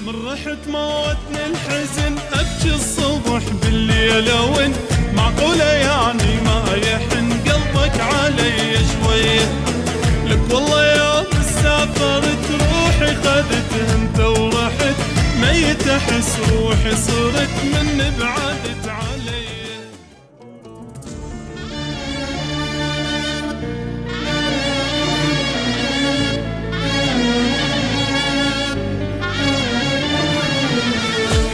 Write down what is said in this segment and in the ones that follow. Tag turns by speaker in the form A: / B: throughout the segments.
A: من رحت موتني الحزن ابكي الصبح بالليل وين معقوله يعني ما يحن قلبك علي شويه. لك والله يوم سافرت روحي خذت انت ورحت ميت احس روحي صرت من بعدت علي.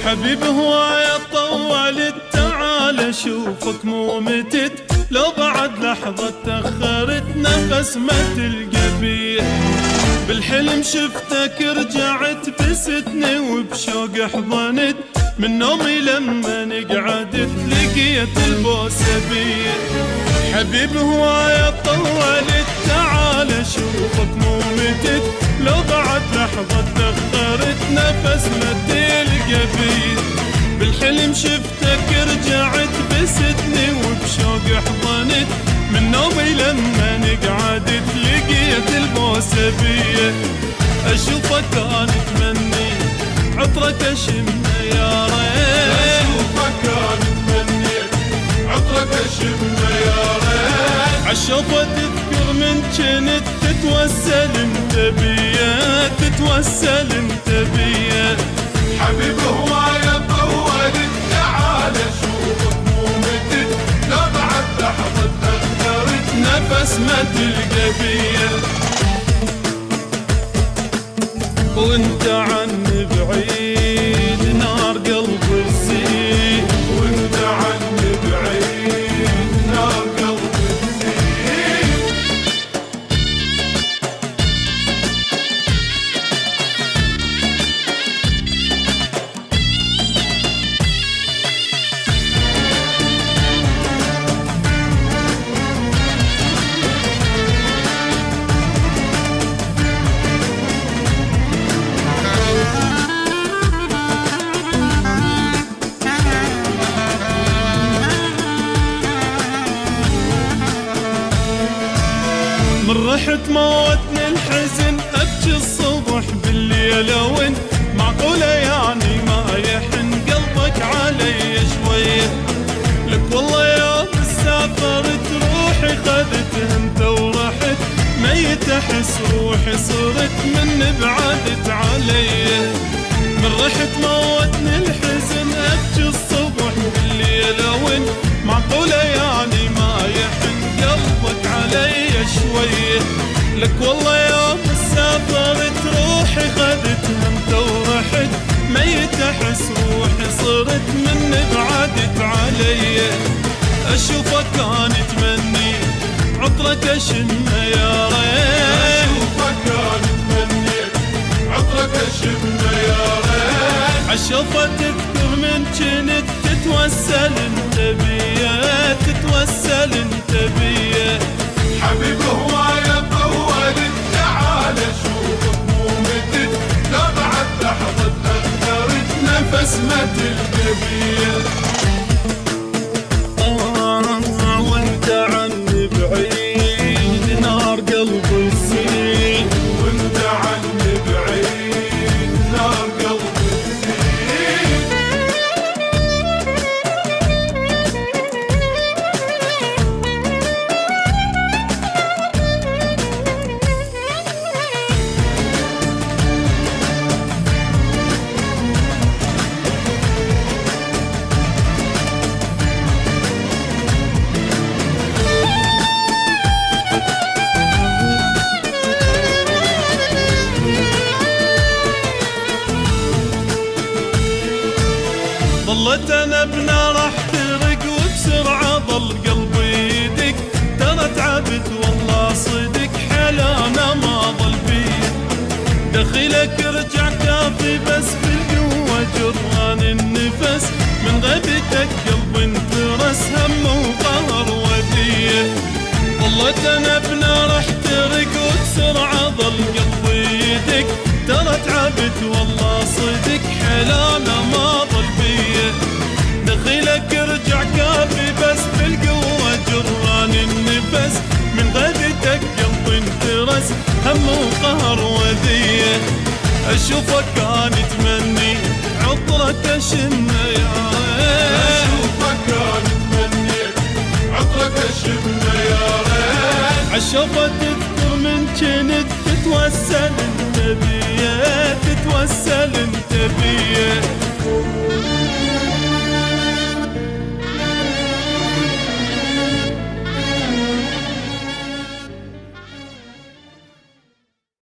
A: حبيب هواية طولت تعال اشوفك مو متت لو بعد لحظة تأخرت نفس ما تلقى بيه. بالحلم شفتك رجعت بستني وبشوق حضنت من نومي لما قعدت لقيت البوسة بيه. حبيب هواية طولت تعال اشوفك مو متت لو بعد لحظة تأخرت نفس ما تلقى بيه. بالحلم شفتك رجعت بستني وبشوق حضنت من نومي لما قعدت لقيت البوسة بيه. اشوفك انا اتمني عطرك اشمه يا ريت.
B: اشوفك انا اتمني عطرك اشمه يا ريت.
A: عالشوفة تذكر من جنت تتوسل انت بيا تتوسل انت بيا.
B: حبيب هواية طولت تعال اشوفك مو متت لو بعد لحظة تأخرت
A: نفس ما تلقى بيا. وانت عني بعيد نار قلبي تزيد.
B: وانت عني بعيد نار قلبي تزيد.
A: من رحت موتني الحزن ابكي الصبح بالليل وين معقوله يعني ما يحن قلبك علي شويه. لك والله يوم سافرت روحي خذت انت ورحت ميت احس روحي صرت من بعدت علي. من رحت موتني الحزن ابكي الصبح بالليل وين معقوله يعني ما يحن قلبك علي شويه. لك والله يوم سافرت روحي خذت انت ورحت ميت احس روحي صرت من بعدت علي. اشوفك انا اتمني عطرك اشمه يا ريت.
B: اشوفك انا اتمني عطرك اشمه يا ريت.
A: عالشوفة تذكر من جنت تتوسل انت بيا تتوسل انت بيا.
B: حبيب هواية طولت تعال اشوفك مو متت لو بعد لحظة تأخرت نفس ما تلقى بيه.
A: وانت عني بعيد نار قلبي تزيد.
B: وانت عني بعيد نار قلبي تزيد.
A: ظلت انا بنار احترق وبسرعه ظل قلبي يدق. ترى تعبت والله صدق حلانا ما ظل بيه. دخيلك رجع كافي بس بالقوه جران النفس من غيبتك قلبي انترس هم وقهر وديه. ظلت انا بنار احترق وبسرعه ظل قلبي يدق. ترى تعبت والله صدق حلانا ما ظل بيه. دخيلك رجع كافي بس بالقوة جران النفس من غيبتك قلبي انترس هم وقهر وذيه. اشوفك كان تمني عطرك اشمه يا ريت،
B: اشوفك كان تمني عطرك اشمه يا ريت،
A: عالشوفة تذكر من كنت تتوسل